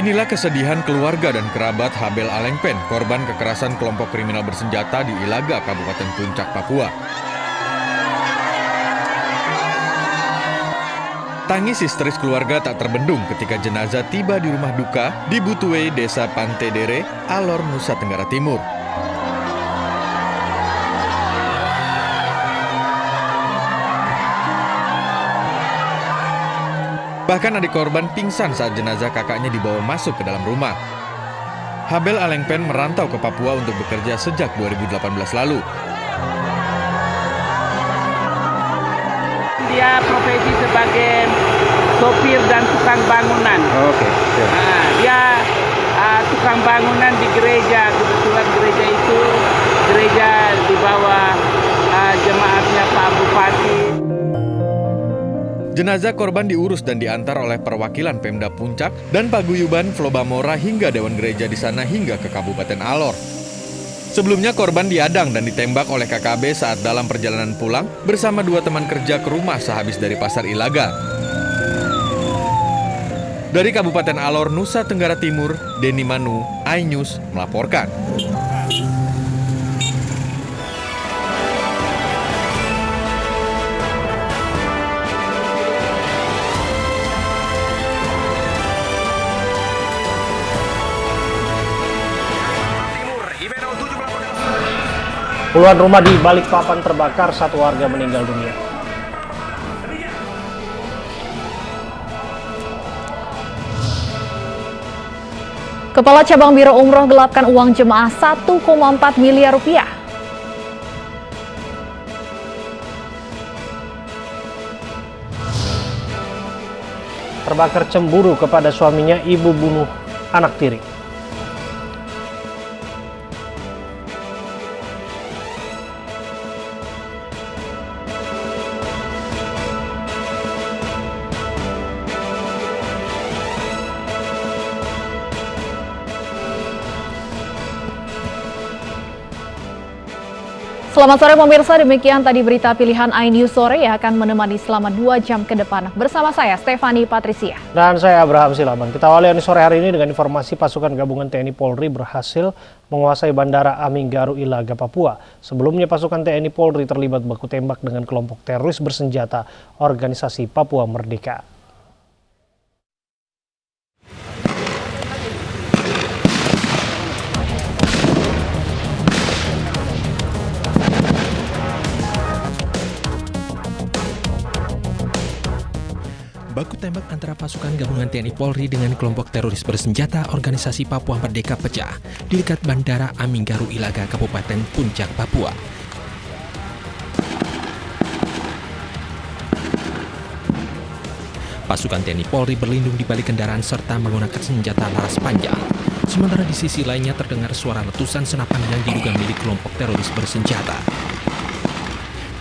Inilah kesedihan keluarga dan kerabat Habel Alengpen, korban kekerasan kelompok kriminal bersenjata di Ilaga, Kabupaten Puncak, Papua. Tangis histeris keluarga tak terbendung ketika jenazah tiba di rumah duka di Butuwe, Desa Pantedere, Alor, Nusa Tenggara Timur. Bahkan adik korban pingsan saat jenazah kakaknya dibawa masuk ke dalam rumah. Habel Alengpen merantau ke Papua untuk bekerja sejak 2018 lalu. Dia profesi sebagai sopir dan tukang bangunan. Dia tukang bangunan di gereja. Kebetulan gereja itu gereja di bawah jemaatnya Pak Bupati. Jenazah korban diurus dan diantar oleh perwakilan Pemda Puncak dan paguyuban Flobamora hingga Dewan Gereja di sana hingga ke Kabupaten Alor. Sebelumnya korban diadang dan ditembak oleh KKB saat dalam perjalanan pulang bersama 2 teman kerja ke rumah sehabis dari Pasar Ilaga. Dari Kabupaten Alor, Nusa Tenggara Timur, Denny Manu, iNews melaporkan. Puluhan rumah di Balikpapan terbakar, 1 warga meninggal dunia. Kepala Cabang Biro Umroh gelapkan uang jemaah 1,4 miliar rupiah. Terbakar cemburu kepada suaminya, ibu bunuh anak tiri. Selamat sore pemirsa, demikian tadi berita pilihan iNews Sore yang akan menemani selama 2 jam ke depan. Bersama saya, Stefani Patricia. Dan saya, Abraham Silaban. Kita awali sore hari ini dengan informasi pasukan gabungan TNI Polri berhasil menguasai Bandara Aminggaru, Ilaga, Papua. Sebelumnya pasukan TNI Polri terlibat baku tembak dengan kelompok teroris bersenjata Organisasi Papua Merdeka. Baku tembak antara pasukan gabungan TNI Polri dengan kelompok teroris bersenjata Organisasi Papua Merdeka pecah di dekat Bandara Aminggaru, Ilaga, Kabupaten Puncak, Papua. Pasukan TNI Polri berlindung di balik kendaraan serta menggunakan senjata laras panjang. Sementara di sisi lainnya terdengar suara letusan senapan yang diduga milik kelompok teroris bersenjata.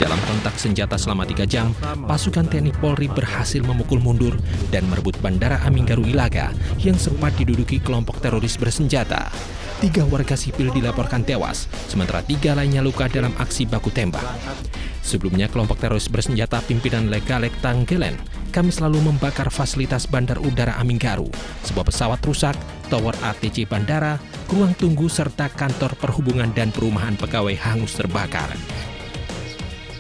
Dalam kontak senjata selama 3 jam, pasukan TNI Polri berhasil memukul mundur dan merebut Bandara Aminggaru, Ilaga yang sempat diduduki kelompok teroris bersenjata. 3 warga sipil dilaporkan tewas, sementara 3 lainnya luka dalam aksi baku tembak. Sebelumnya, kelompok teroris bersenjata pimpinan Legalek Tanggelen Kamis lalu membakar fasilitas Bandar Udara Aminggaru, sebuah pesawat rusak, tower ATC bandara, ruang tunggu serta kantor perhubungan dan perumahan pegawai hangus terbakar.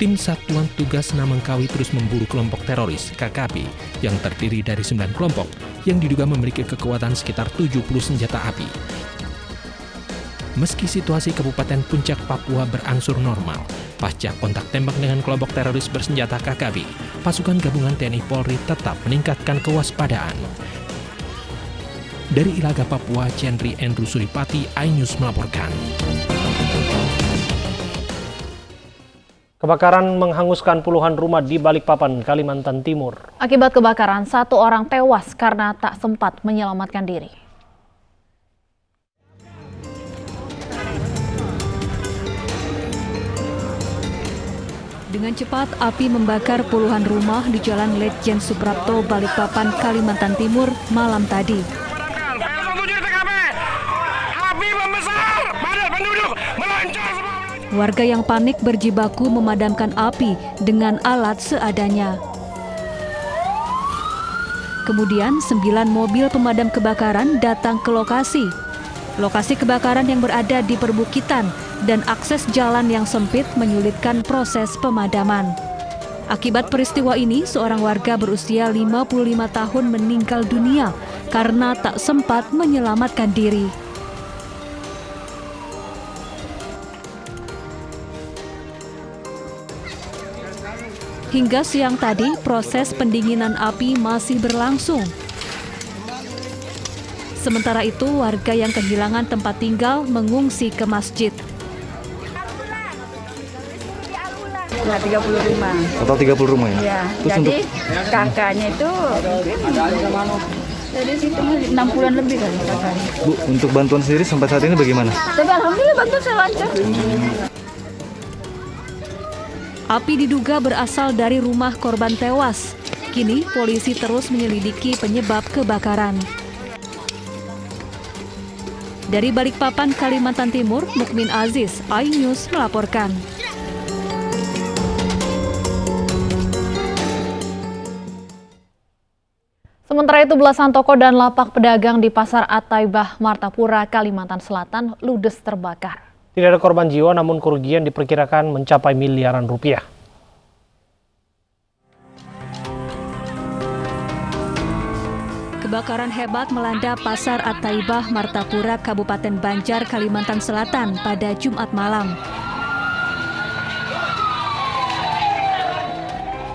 Tim Satuan Tugas Namangkawi terus memburu kelompok teroris KKB yang terdiri dari 9 kelompok yang diduga memiliki kekuatan sekitar 70 senjata api. Meski situasi Kabupaten Puncak, Papua berangsur normal, pasca kontak tembak dengan kelompok teroris bersenjata KKB, pasukan gabungan TNI Polri tetap meningkatkan kewaspadaan. Dari Ilaga, Papua, Chandri Andrew Suripati, iNews melaporkan. Kebakaran menghanguskan puluhan rumah di Balikpapan, Kalimantan Timur. Akibat kebakaran, 1 orang tewas karena tak sempat menyelamatkan diri. Dengan cepat, api membakar puluhan rumah di Jalan Letjen Suprapto, Balikpapan, Kalimantan Timur malam tadi. Api membesar, padat penduduk melancar semua. Warga yang panik berjibaku memadamkan api dengan alat seadanya. Kemudian 9 mobil pemadam kebakaran datang ke lokasi. Lokasi kebakaran yang berada di perbukitan dan akses jalan yang sempit menyulitkan proses pemadaman. Akibat peristiwa ini, seorang warga berusia 55 tahun meninggal dunia karena tak sempat menyelamatkan diri. Hingga siang tadi, proses pendinginan api masih berlangsung. Sementara itu, warga yang kehilangan tempat tinggal mengungsi ke masjid. Ya, 30 rumah. Total 30 rumah ya? Ya, Terus jadi kakaknya itu dari situ 60-an lebih kali kakaknya. Bu, untuk bantuan sendiri sampai saat ini bagaimana? Tapi alhamdulillah bantuan saya lancar. Api diduga berasal dari rumah korban tewas. Kini polisi terus menyelidiki penyebab kebakaran. Dari Balikpapan, Kalimantan Timur, Mukmin Aziz, iNews melaporkan. Sementara itu, belasan toko dan lapak pedagang di Pasar At-Taibah, Martapura, Kalimantan Selatan ludes terbakar. Tidak ada korban jiwa, namun kerugian diperkirakan mencapai miliaran rupiah. Kebakaran hebat melanda Pasar At-Taibah, Martapura, Kabupaten Banjar, Kalimantan Selatan pada Jumat malam.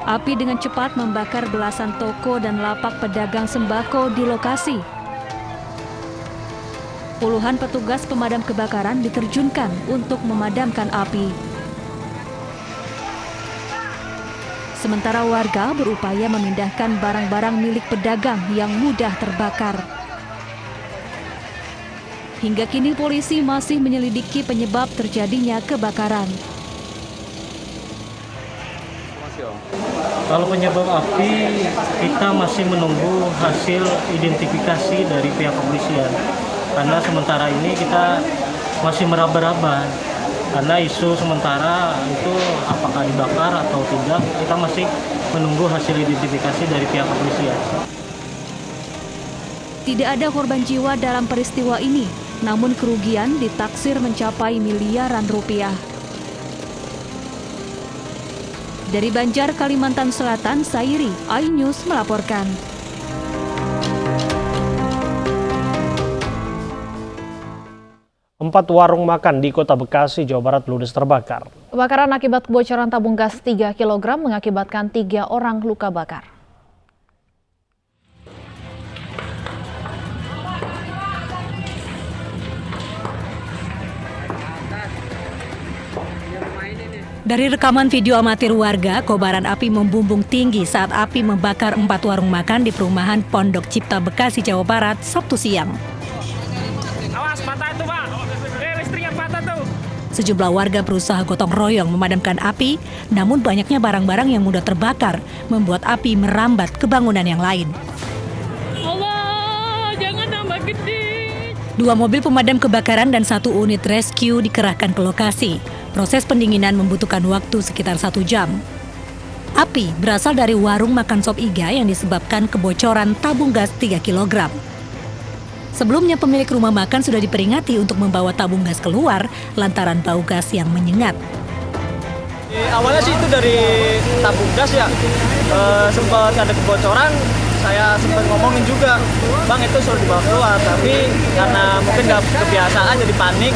Api dengan cepat membakar belasan toko dan lapak pedagang sembako di lokasi. Puluhan petugas pemadam kebakaran diterjunkan untuk memadamkan api. Sementara warga berupaya memindahkan barang-barang milik pedagang yang mudah terbakar. Hingga kini polisi masih menyelidiki penyebab terjadinya kebakaran. Kalau penyebab api, kita masih menunggu hasil identifikasi dari pihak kepolisian. Karena sementara ini kita masih meraba-raba. Karena isu sementara itu apakah dibakar atau tidak, kita masih menunggu hasil identifikasi dari pihak kepolisian. Tidak ada korban jiwa dalam peristiwa ini, namun kerugian ditaksir mencapai miliaran rupiah. Dari Banjar, Kalimantan Selatan, Sairi, iNews melaporkan. Empat warung makan di Kota Bekasi, Jawa Barat ludes terbakar. Kebakaran akibat kebocoran tabung gas 3 kg mengakibatkan 3 orang luka bakar. Dari rekaman video amatir warga, kobaran api membumbung tinggi saat api membakar 4 warung makan di perumahan Pondok Cipta, Bekasi, Jawa Barat, Sabtu siang. Awas, patah itu, Pak. Listriknya patah tuh. Sejumlah warga berusaha gotong royong memadamkan api, namun banyaknya barang-barang yang mudah terbakar membuat api merambat ke bangunan yang lain. Allah, jangan nambah gede. 2 mobil pemadam kebakaran dan 1 unit rescue dikerahkan ke lokasi. Proses pendinginan membutuhkan waktu sekitar 1 jam. Api berasal dari warung makan sop iga yang disebabkan kebocoran tabung gas 3 kg. Sebelumnya pemilik rumah makan sudah diperingati untuk membawa tabung gas keluar lantaran bau gas yang menyengat. Awalnya sih itu dari tabung gas ya, sempat ada kebocoran, saya sempat ngomongin juga, Bang itu suruh dibawa keluar, tapi karena mungkin nggak kebiasaan jadi panik,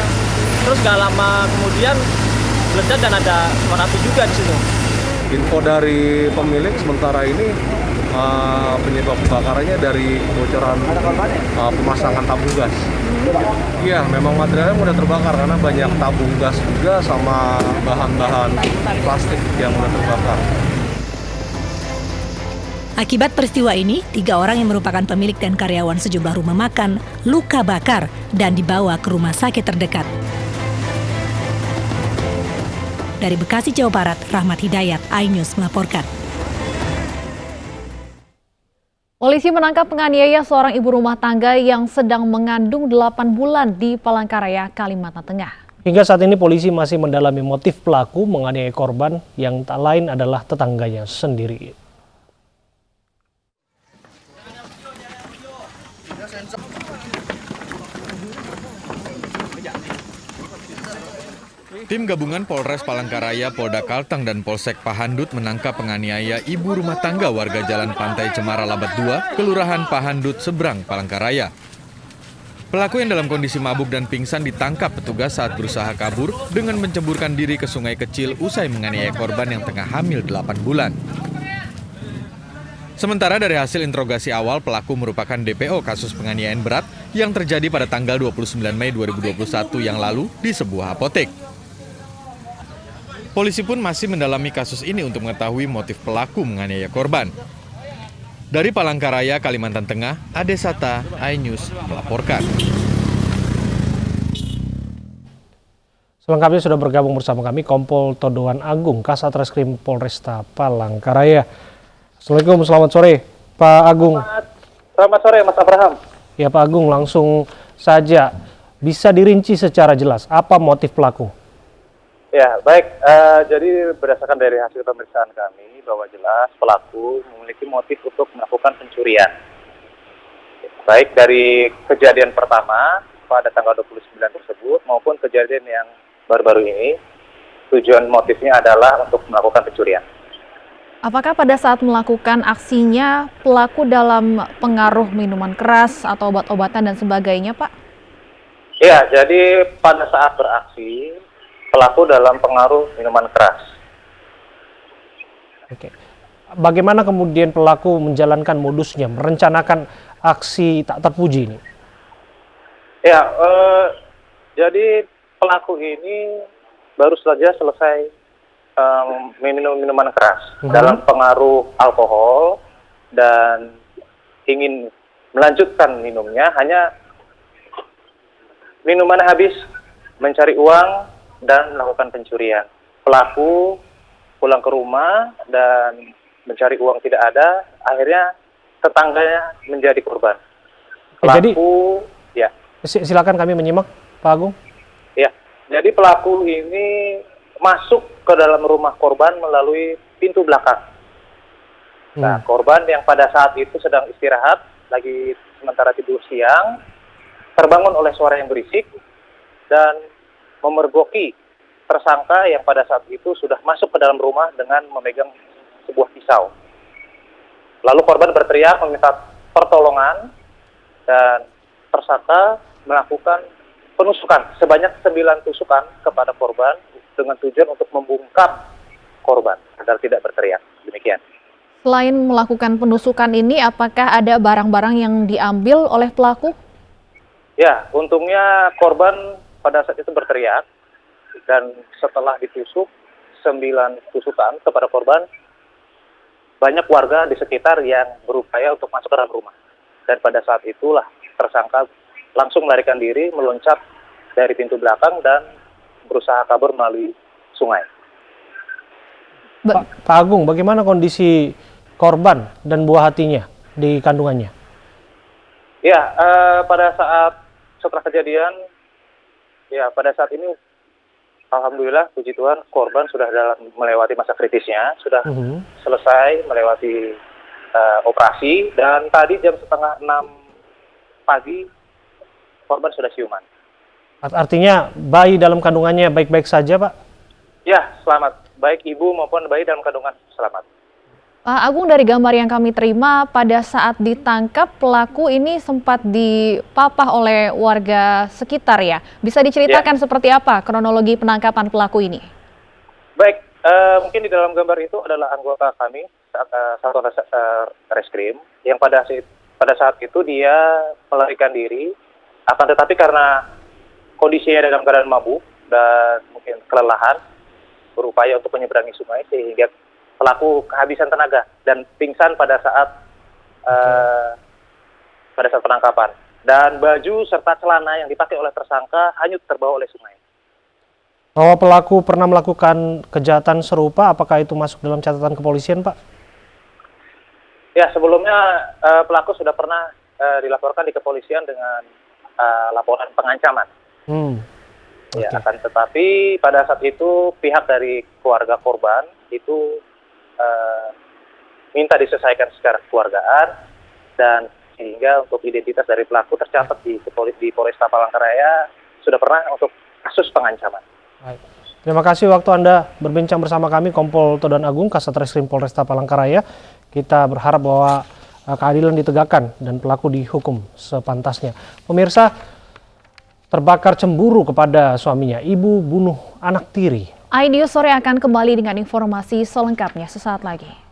terus gak lama kemudian meledak dan ada suara api juga di situ. Info dari pemilik sementara ini penyebab kebakarannya dari kebocoran pemasangan tabung gas. Iya, memang materialnya mudah terbakar karena banyak tabung gas juga sama bahan-bahan plastik yang mudah terbakar. Akibat peristiwa ini, 3 orang yang merupakan pemilik dan karyawan sejumlah rumah makan luka bakar dan dibawa ke rumah sakit terdekat. Dari Bekasi, Jawa Barat, Rahmat Hidayat, iNews melaporkan. Polisi menangkap penganiaya seorang ibu rumah tangga yang sedang mengandung 8 bulan di Palangkaraya, Kalimantan Tengah. Hingga saat ini polisi masih mendalami motif pelaku menganiaya korban yang tak lain adalah tetangganya sendiri. Tim gabungan Polres Palangkaraya, Polda Kalteng, dan Polsek Pahandut menangkap penganiaya ibu rumah tangga warga Jalan Pantai Cemara Labat 2, Kelurahan Pahandut, Seberang, Palangkaraya. Pelaku yang dalam kondisi mabuk dan pingsan ditangkap petugas saat berusaha kabur dengan menceburkan diri ke sungai kecil usai menganiaya korban yang tengah hamil 8 bulan. Sementara dari hasil interogasi awal, pelaku merupakan DPO kasus penganiayaan berat yang terjadi pada tanggal 29 Mei 2021 yang lalu di sebuah apotek. Polisi pun masih mendalami kasus ini untuk mengetahui motif pelaku menganiaya korban. Dari Palangkaraya, Kalimantan Tengah, Ade Sata, iNews melaporkan. Selengkapnya sudah bergabung bersama kami Kompol Todoan Agung, Kasat Reskrim Polresta Palangkaraya. Assalamualaikum, selamat sore Pak Agung. Selamat sore Mas Abraham. Ya Pak Agung, langsung saja bisa dirinci secara jelas apa motif pelaku? Ya baik, jadi berdasarkan dari hasil pemeriksaan kami bahwa jelas pelaku memiliki motif untuk melakukan pencurian. Baik dari kejadian pertama pada tanggal 29 tersebut maupun kejadian yang baru-baru ini, tujuan motifnya adalah untuk melakukan pencurian. Apakah pada saat melakukan aksinya pelaku dalam pengaruh minuman keras atau obat-obatan dan sebagainya, Pak? Ya, jadi pada saat beraksi pelaku dalam pengaruh minuman keras. Oke. Bagaimana kemudian pelaku menjalankan modusnya, merencanakan aksi tak terpuji ini? Ya, jadi pelaku ini baru saja selesai minum minuman keras dalam pengaruh alkohol dan ingin melanjutkan minumnya, hanya minuman habis, mencari uang dan melakukan pencurian. Pelaku pulang ke rumah dan mencari uang tidak ada, akhirnya tetangganya menjadi korban. Pelaku, ya. Silakan kami menyimak, Pak Agung. Ya, jadi pelaku ini masuk ke dalam rumah korban melalui pintu belakang. Nah, korban yang pada saat itu sedang istirahat, lagi sementara tidur siang, terbangun oleh suara yang berisik dan memergoki tersangka yang pada saat itu sudah masuk ke dalam rumah dengan memegang sebuah pisau. Lalu korban berteriak meminta pertolongan dan tersangka melakukan penusukan sebanyak 9 tusukan kepada korban dengan tujuan untuk membungkam korban agar tidak berteriak. Demikian. Selain melakukan penusukan ini, apakah ada barang-barang yang diambil oleh pelaku? Ya, untungnya korban pada saat itu berteriak dan setelah ditusuk 9 tusukan kepada korban, banyak warga di sekitar yang berupaya untuk masuk ke dalam rumah. Dan pada saat itulah tersangka langsung melarikan diri, meloncat dari pintu belakang dan berusaha kabur melalui sungai. Pak Agung, bagaimana kondisi korban dan buah hatinya di kandungannya? Ya, pada saat setelah kejadian, ya pada saat ini alhamdulillah puji Tuhan korban sudah melewati masa kritisnya, sudah selesai melewati operasi dan tadi jam 5:30 pagi korban sudah siuman. Artinya bayi dalam kandungannya baik-baik saja, Pak? Ya, selamat. Baik ibu maupun bayi dalam kandungan selamat. Pak Agung, dari gambar yang kami terima, pada saat ditangkap pelaku ini sempat dipapah oleh warga sekitar ya. Bisa diceritakan seperti apa kronologi penangkapan pelaku ini? Baik, mungkin di dalam gambar itu adalah anggota kami, Satuan Reskrim, yang pada saat itu dia melarikan diri, akan tetapi karena kondisinya dalam keadaan mabuk dan mungkin kelelahan, berupaya untuk menyeberangi sungai sehingga pelaku kehabisan tenaga dan pingsan pada saat penangkapan. Dan baju serta celana yang dipakai oleh tersangka hanyut terbawa oleh sungai. Bahwa pelaku pernah melakukan kejahatan serupa, apakah itu masuk dalam catatan kepolisian, Pak? Ya, sebelumnya pelaku sudah pernah dilaporkan di kepolisian dengan laporan pengancaman. Ya, akan tetapi pada saat itu pihak dari keluarga korban itu minta diselesaikan secara kekeluargaan dan sehingga untuk identitas dari pelaku tercatat di Polresta Palangkaraya sudah pernah untuk kasus pengancaman. Baik. Terima kasih waktu Anda berbincang bersama kami, Kompol Todan Agung, Kasat Reskrim Polresta Palangkaraya. Kita berharap bahwa keadilan ditegakkan dan pelaku dihukum sepantasnya. Pemirsa, terbakar cemburu kepada suaminya, ibu bunuh anak tiri. iNews Sore akan kembali dengan informasi selengkapnya sesaat lagi.